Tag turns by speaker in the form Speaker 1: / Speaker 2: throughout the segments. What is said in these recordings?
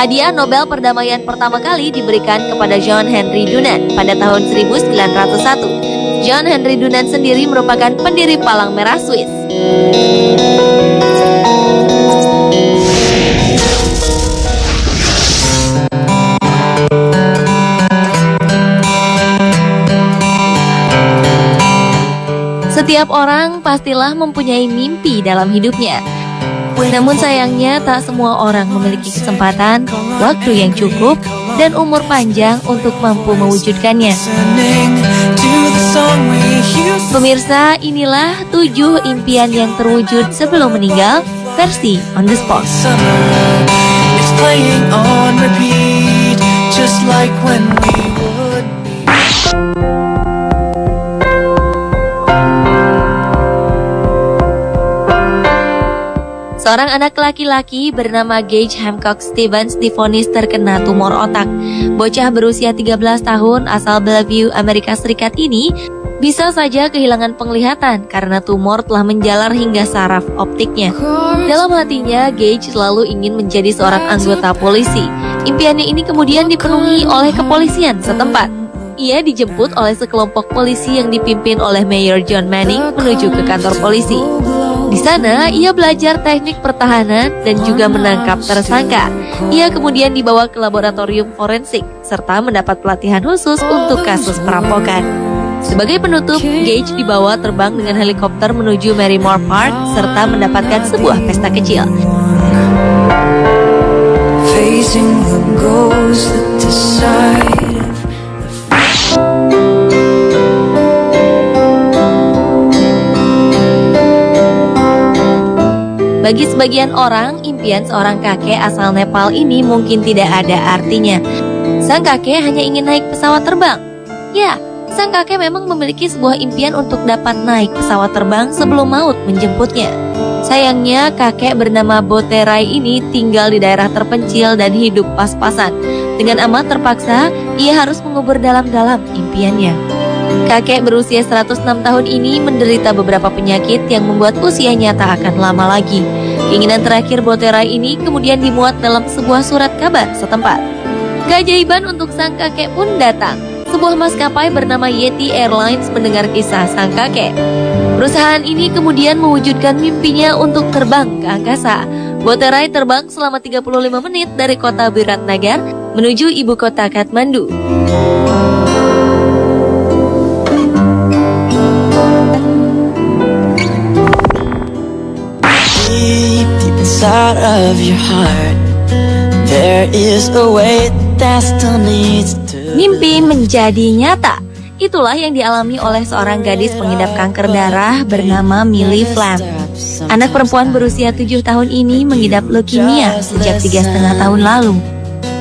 Speaker 1: Hadiah Nobel Perdamaian pertama kali diberikan kepada John Henry Dunant pada tahun 1901. John Henry Dunant sendiri merupakan pendiri Palang Merah Swiss. Setiap orang pastilah mempunyai mimpi dalam hidupnya. Namun sayangnya tak semua orang memiliki kesempatan, waktu yang cukup, dan umur panjang untuk mampu mewujudkannya. Pemirsa, inilah 7 impian yang terwujud sebelum meninggal, versi On The Spot. Seorang anak laki-laki bernama Gage Hancock Stevens divonis terkena tumor otak. Bocah berusia 13 tahun asal Bellevue, Amerika Serikat ini bisa saja kehilangan penglihatan karena tumor telah menjalar hingga saraf optiknya. Dalam hatinya, Gage selalu ingin menjadi seorang anggota polisi. Impiannya ini kemudian dipenuhi oleh kepolisian setempat. Ia dijemput oleh sekelompok polisi yang dipimpin oleh Mayor John Manning menuju ke kantor polisi. Di sana, ia belajar teknik pertahanan dan juga menangkap tersangka. Ia kemudian dibawa ke laboratorium forensik, serta mendapat pelatihan khusus untuk kasus perampokan. Sebagai penutup, Gage dibawa terbang dengan helikopter menuju Marymore Park, serta mendapatkan sebuah pesta kecil. Bagi sebagian orang, impian seorang kakek asal Nepal ini mungkin tidak ada artinya. Sang kakek hanya ingin naik pesawat terbang. Ya, sang kakek memang memiliki sebuah impian untuk dapat naik pesawat terbang sebelum maut menjemputnya. Sayangnya, kakek bernama Boterai ini tinggal di daerah terpencil dan hidup pas-pasan. Dengan amat terpaksa, ia harus mengubur dalam-dalam impiannya. Kakek berusia 106 tahun ini menderita beberapa penyakit yang membuat usianya tak akan lama lagi. Keinginan terakhir Boterai ini kemudian dimuat dalam sebuah surat kabar setempat. Keajaiban untuk sang kakek pun datang. Sebuah maskapai bernama Yeti Airlines mendengar kisah sang kakek. Perusahaan ini kemudian mewujudkan mimpinya untuk terbang ke angkasa. Boterai terbang selama 35 menit dari kota Biratnagar menuju ibu kota Kathmandu.
Speaker 2: Inside of your heart, there is a way that still needs to.
Speaker 1: Mimpi menjadi nyata. Itulah yang dialami oleh seorang gadis pengidap kanker darah bernama Millie Flam. Anak perempuan berusia 7 tahun ini mengidap leukemia sejak 3,5 tahun lalu.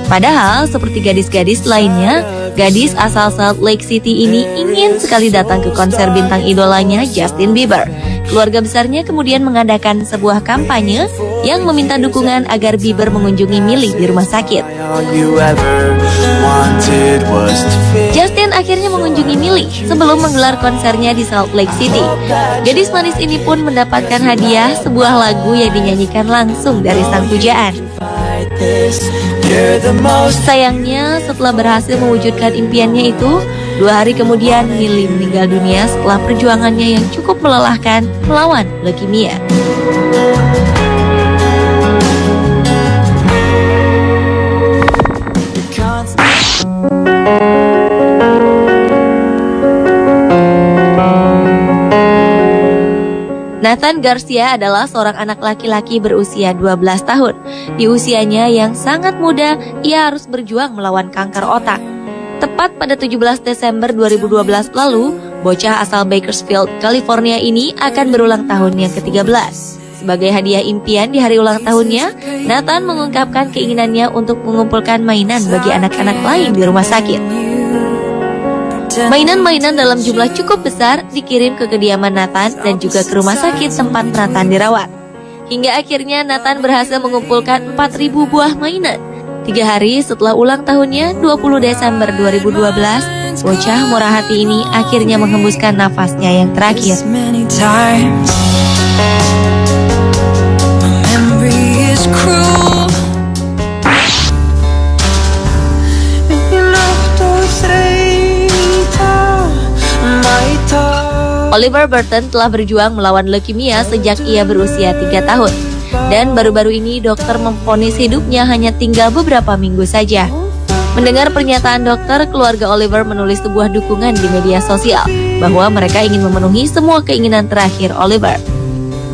Speaker 1: Padahal seperti gadis-gadis lainnya, gadis asal Salt Lake City ini ingin sekali datang ke konser bintang idolanya Justin Bieber. Keluarga besarnya kemudian mengadakan sebuah kampanye yang meminta dukungan agar Bieber mengunjungi Millie di rumah sakit. Justin akhirnya mengunjungi Millie sebelum menggelar konsernya di Salt Lake City. Gadis manis ini pun mendapatkan hadiah, sebuah lagu yang dinyanyikan langsung dari sang pujaan. Sayangnya, setelah berhasil mewujudkan impiannya itu, 2 hari kemudian Millie meninggal dunia setelah perjuangannya yang cukup melelahkan melawan leukemia. Nathan Garcia adalah seorang anak laki-laki berusia 12 tahun. Di usianya yang sangat muda, ia harus berjuang melawan kanker otak. Tepat pada 17 Desember 2012 lalu, bocah asal Bakersfield, California ini akan berulang tahun yang ke-13. Sebagai hadiah impian di hari ulang tahunnya, Nathan mengungkapkan keinginannya untuk mengumpulkan mainan bagi anak-anak lain di rumah sakit. Mainan-mainan dalam jumlah cukup besar dikirim ke kediaman Nathan dan juga ke rumah sakit tempat Nathan dirawat. Hingga akhirnya Nathan berhasil mengumpulkan 4.000 buah mainan. 3 hari setelah ulang tahunnya, 20 Desember 2012, bocah murah hati ini akhirnya menghembuskan nafasnya yang terakhir. Oliver Burton telah berjuang melawan leukemia sejak ia berusia 3 tahun. Dan baru-baru ini dokter memvonis hidupnya hanya tinggal beberapa minggu saja. Mendengar pernyataan dokter, keluarga Oliver menulis sebuah dukungan di media sosial bahwa mereka ingin memenuhi semua keinginan terakhir Oliver.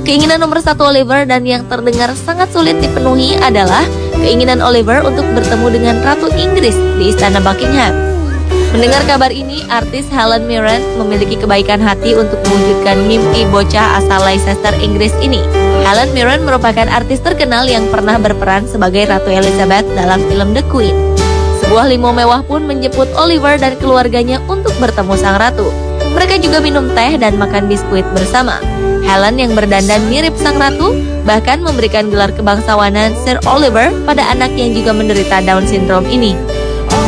Speaker 1: Keinginan nomor 1 Oliver dan yang terdengar sangat sulit dipenuhi adalah keinginan Oliver untuk bertemu dengan Ratu Inggris di Istana Buckingham. Mendengar kabar ini, artis Helen Mirren memiliki kebaikan hati untuk mewujudkan mimpi bocah asal Leicester, Inggris ini. Helen Mirren merupakan artis terkenal yang pernah berperan sebagai Ratu Elizabeth dalam film The Queen. Sebuah limo mewah pun menjemput Oliver dan keluarganya untuk bertemu sang ratu. Mereka juga minum teh dan makan biskuit bersama. Helen yang berdandan mirip sang ratu bahkan memberikan gelar kebangsawanan Sir Oliver pada anak yang juga menderita Down syndrome ini.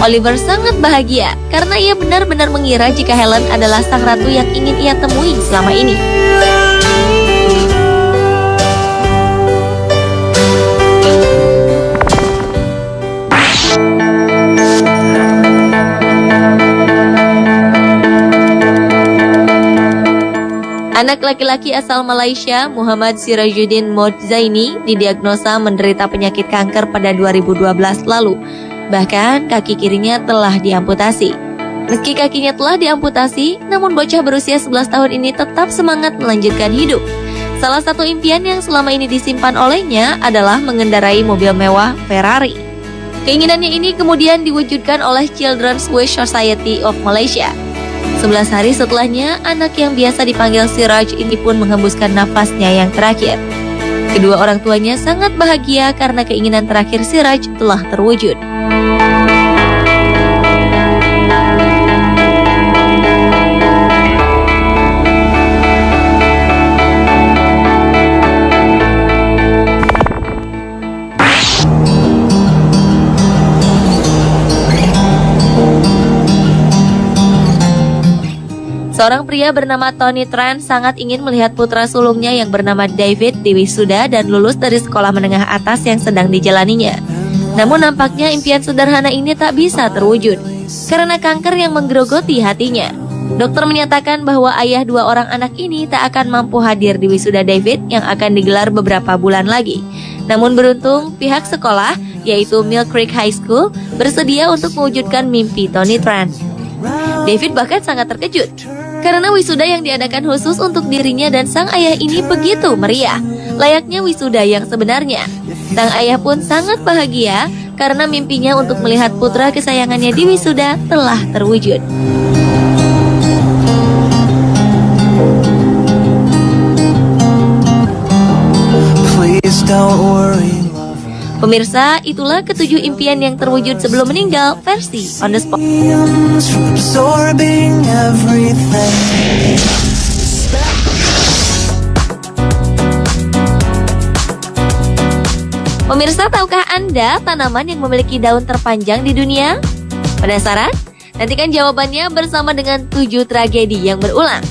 Speaker 1: Oliver sangat bahagia karena ia benar-benar mengira jika Helen adalah sang ratu yang ingin ia temui selama ini. Anak laki-laki asal Malaysia, Muhammad Sirajuddin Mohd Zaini, didiagnosa menderita penyakit kanker pada 2012 lalu. Bahkan kaki kirinya telah diamputasi. Meski kakinya telah diamputasi, namun bocah berusia 11 tahun ini tetap semangat melanjutkan hidup. Salah satu impian yang selama ini disimpan olehnya adalah mengendarai mobil mewah Ferrari. Keinginannya ini kemudian diwujudkan oleh Children's Wish Society of Malaysia. 11 hari setelahnya, anak yang biasa dipanggil Siraj ini pun menghembuskan nafasnya yang terakhir. Kedua orang tuanya sangat bahagia karena keinginan terakhir Siraj telah terwujud. Seorang pria bernama Tony Tran sangat ingin melihat putra sulungnya yang bernama David diwisuda dan lulus dari sekolah menengah atas yang sedang dijalaninya. Namun nampaknya impian sederhana ini tak bisa terwujud karena kanker yang menggerogoti hatinya. Dokter menyatakan bahwa ayah dua orang anak ini tak akan mampu hadir di wisuda David yang akan digelar beberapa bulan lagi. Namun beruntung pihak sekolah, yaitu Mill Creek High School, bersedia untuk mewujudkan mimpi Tony Tran. David bahkan sangat terkejut karena wisuda yang diadakan khusus untuk dirinya dan sang ayah ini begitu meriah, layaknya wisuda yang sebenarnya. Sang ayah pun sangat bahagia karena mimpinya untuk melihat putra kesayangannya di wisuda telah terwujud.
Speaker 2: Please don't worry.
Speaker 1: Pemirsa, itulah ketujuh impian yang terwujud sebelum meninggal versi On The Spot.
Speaker 2: Absorbing everything.
Speaker 1: Pemirsa, tahukah Anda tanaman yang memiliki daun terpanjang di dunia? Penasaran? Nantikan jawabannya bersama dengan 7 tragedi yang berulang.